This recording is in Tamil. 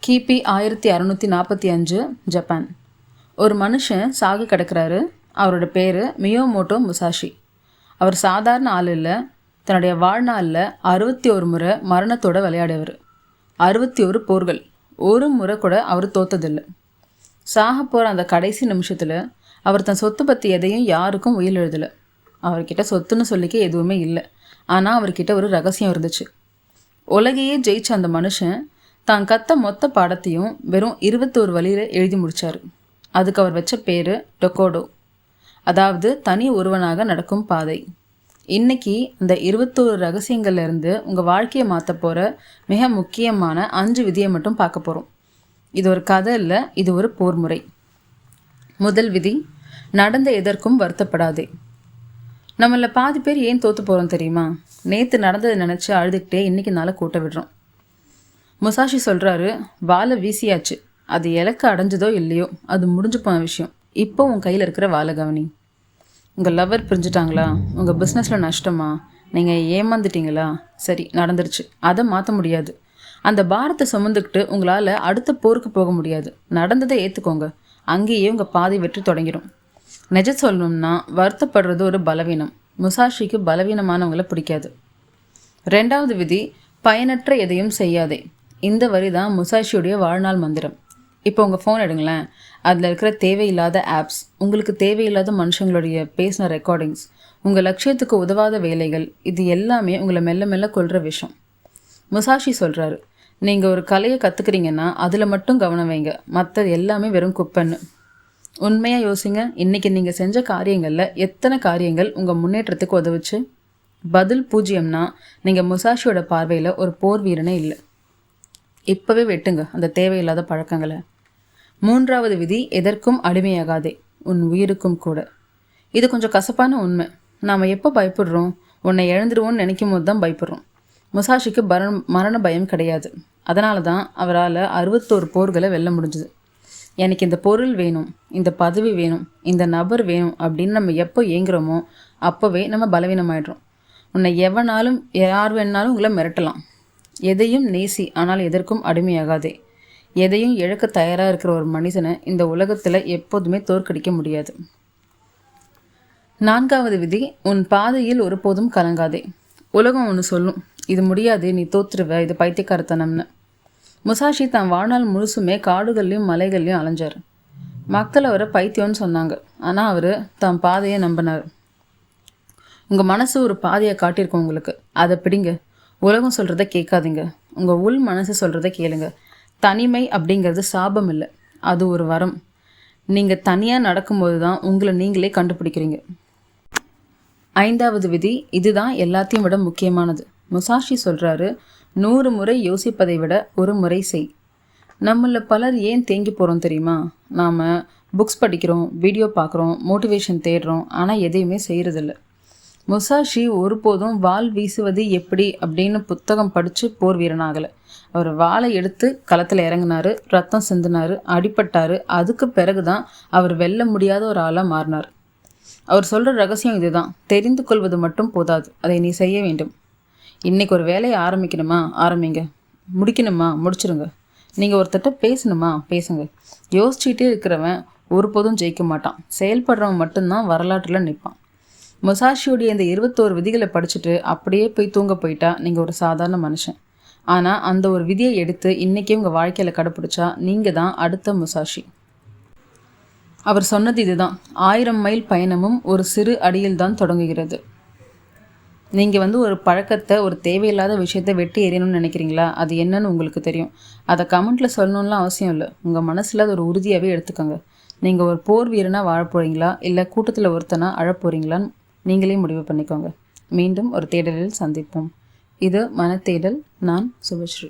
கிபி 1645 ஜப்பான். ஒரு மனுஷன் சாகு கிடக்கிறாரு. அவரோட பேர் மியோமோட்டோ முசாஷி. அவர் சாதாரண ஆள் இல்லை. தன்னுடைய வாழ்நாளில் 61 முறை மரணத்தோடு விளையாடியவர். 61 போர்கள். ஒரு முறை கூட அவர் தோத்ததில்லை. சாக போகிற அந்த கடைசி நிமிஷத்தில் அவர் தன் சொத்து பற்றி எதையும் யாருக்கும் உயிர் எழுதலை. அவர்கிட்ட சொத்துன்னு சொல்லிக்க எதுவுமே இல்லை. ஆனால் அவர்கிட்ட ஒரு ரகசியம் இருந்துச்சு. உலகையே ஜெயிச்ச அந்த மனுஷன் தான் கற்ற மொத்த பாடத்தையும் வெறும் 21 வழியில் எழுதி முடித்தார். அதுக்கு அவர் வச்ச பேர் டொக்கோடோ, அதாவது தனி ஒருவனாக நடக்கும் பாதை. இன்றைக்கி அந்த 21 ரகசியங்கள்லேருந்து உங்கள் வாழ்க்கையை மாற்ற போகிற மிக முக்கியமான 5 விதியை மட்டும் பார்க்க போகிறோம். இது ஒரு கதை இல்லை, இது ஒரு போர் முறை. முதல் விதி, நடந்த எதற்கும் வருத்தப்படாதே. நம்மள பாதி பேர் ஏன் தோற்று போகிறோம் தெரியுமா? நேற்று நடந்ததை நினச்சி அழுதுகிட்டே இன்றைக்கி நாளை கூட்ட விடுறோம். முசாஷி சொல்கிறாரு, வாழை வீசியாச்சு, அது இலக்கு அடைஞ்சதோ இல்லையோ அது முடிஞ்சு போன விஷயம். இப்போ உன் கையில் இருக்கிற வாழை கவனி. உங்கள் லவர் பிரிஞ்சுட்டாங்களா? உங்கள் பிஸ்னஸில் நஷ்டமா? நீங்கள் ஏமாந்துட்டீங்களா? சரி, நடந்துருச்சு, அதை மாற்ற முடியாது. அந்த பாரத்தை சுமந்துக்கிட்டு உங்களால் அடுத்த போருக்கு போக முடியாது. நடந்ததை ஏற்றுக்கோங்க. அங்கேயே உங்கள் பாதை வெற்றி தொடங்கிடும். நிஜம் சொல்லணும்னா வருத்தப்படுறது ஒரு பலவீனம். முசாஷிக்கு பலவீனமானவங்களை பிடிக்காது. 2வது விதி, பயனற்ற எதையும் செய்யாதே. இந்த வரி தான் முசாஷியுடைய வாழ்நாள் மந்திரம். இப்போ உங்கள் ஃபோன் எடுங்களேன். அதில் இருக்கிற தேவையில்லாத ஆப்ஸ், உங்களுக்கு தேவையில்லாத மனுஷங்களுடைய பேசின ரெக்கார்டிங்ஸ், உங்கள் லட்சியத்துக்கு உதவாத வேலைகள், இது எல்லாமே உங்களை மெல்ல மெல்ல கொள்கிற விஷயம். முசாஷி சொல்கிறாரு, நீங்கள் ஒரு கலையை கற்றுக்குறீங்கன்னா அதில் மட்டும் கவனம் வைங்க, மற்றது எல்லாமே வெறும் குப்பைன்னு. உண்மையாக யோசிங்க. இன்றைக்கி நீங்கள் செஞ்ச காரியங்களில் எத்தனை காரியங்கள் உங்கள் முன்னேற்றத்துக்கு உதவுச்சு? பதில் 0னா நீங்கள் முசாஷியோட பார்வையில் ஒரு போர் வீரனே இல்லை. இப்போவே வெட்டுங்க அந்த தேவையில்லாத பழக்கங்களை. 3வது விதி, எதற்கும் அடிமையாகாதே, உன் உயிருக்கும் கூட. இது கொஞ்சம் கசப்பான உண்மை. நாம் எப்போ பயப்படுறோம்? உன்னை இழந்துருவோன்னு நினைக்கும் போது தான் பயப்படுறோம். முசாஷிக்கு மரண பயம் கிடையாது. அதனால தான் அவரால் 61 போர்களை வெல்ல முடிஞ்சுது. எனக்கு இந்த பொருள் வேணும், இந்த பதவி வேணும், இந்த நபர் வேணும் அப்படின்னு நம்ம எப்போ ஏங்குறோமோ அப்போவே நம்ம பலவீனமாயிடுறோம். உன்னை எவனாலும் யார் வேணாலும் உங்களை மிரட்டலாம். எதையும் நேசி, ஆனால் எதற்கும் அடிமையாகாதே. எதையும் இழக்க தயாராக இருக்கிற ஒரு மனிதனை இந்த உலகத்தில் எப்போதுமே தோற்கடிக்க முடியாது. 4வது விதி, உன் பாதையில் ஒருபோதும் கலங்காதே. உலகம் ஒன்று சொல்லும், இது முடியாது, நீ தோற்றுருவ, இது பைத்தியக்காரத்தனம்னு. முசாஷி தான் வாழ்நாள் முழுசுமே காடுகள்லையும் மலைகள்லையும் அலைஞ்சார். மக்கள் அவரை பைத்தியம்னு சொன்னாங்க. ஆனால் அவர் தான் பாதையை நம்பினார். உங்கள் மனசு ஒரு பாதையை காட்டியிருக்கோம் உங்களுக்கு, அதை பிடிங்க. உலகம் சொல்கிறத கேட்காதீங்க, உங்கள் உள் மனசு சொல்கிறத கேளுங்க. தனிமை அப்படிங்கிறது சாபம் இல்லை, அது ஒரு வரம். நீங்கள் தனியாக நடக்கும்போது தான் உங்களை நீங்களே கண்டுபிடிக்கிறீங்க. 5வது விதி, இதுதான் எல்லாத்தையும் விட முக்கியமானது. முசாஷி சொல்கிறாரு, 100 முறை யோசிப்பதை விட ஒரு முறை செய். நம்மள பலர் ஏன் தேங்கி போகிறோம் தெரியுமா? நாம் புக்ஸ் படிக்கிறோம், வீடியோ பார்க்குறோம், மோட்டிவேஷன் தேடுறோம், ஆனால் எதையுமே செய்கிறதில்ல. முசாஷி ஒருபோதும் வாள் வீசுவது எப்படி அப்படின்னு புத்தகம் படித்து போர் வீரனாகலை. அவர் வாளை எடுத்து களத்தில் இறங்கினார், ரத்தம் சிந்தினார், அடிபட்டார். அதுக்கு பிறகு தான் அவர் வெல்ல முடியாத ஒரு ஆளாக மாறினார். அவர் சொல்கிற ரகசியம் இதுதான், தெரிந்து கொள்வது மட்டும் போதாது, அதை நீ செய்ய வேண்டும். இன்றைக்கி ஒரு வேலையை ஆரம்பிக்கணுமா? ஆரம்பிங்க. முடிக்கணுமா? முடிச்சிருங்க. நீங்கள் ஒருத்தட்ட பேசணுமா? பேசுங்க. யோசிச்சுட்டே இருக்கிறவன் ஒருபோதும் ஜெயிக்க மாட்டான். செயல்படுறவன் மட்டும்தான் வரலாற்றில் நிற்பான். முசாஷியோடைய இந்த 21 விதிகளை படிச்சுட்டு அப்படியே போய் தூங்க போயிட்டா நீங்கள் ஒரு சாதாரண மனுஷன். ஆனால் அந்த ஒரு விதியை எடுத்து இன்றைக்கே உங்கள் வாழ்க்கையில் கடைப்பிடிச்சா நீங்கள் தான் அடுத்த முசாஷி. அவர் சொன்னது இதுதான், 1000 மைல் பயணமும் ஒரு சிறு அடியில் தான் தொடங்குகிறது. நீங்கள் ஒரு பழக்கத்தை, ஒரு தேவையில்லாத விஷயத்தை வெட்டி எறியணும்னு நினைக்கிறீங்களா? அது என்னன்னு உங்களுக்கு தெரியும். அதை கமெண்ட்டில் சொல்லணும்லாம் அவசியம் இல்லை. உங்கள் மனசில் அது ஒரு உறுதியாகவே எடுத்துக்கோங்க. நீங்கள் ஒரு போர் வீரனாக வாழ போகிறீங்களா, இல்லை கூட்டத்தில் ஒருத்தனா அழப்போகிறீங்களான்னு நீங்களே முடிவு பண்ணிக்கோங்க. மீண்டும் ஒரு தேடலில் சந்திப்போம். இது மனத்தேடல். நான் சுபஸ்ரீ.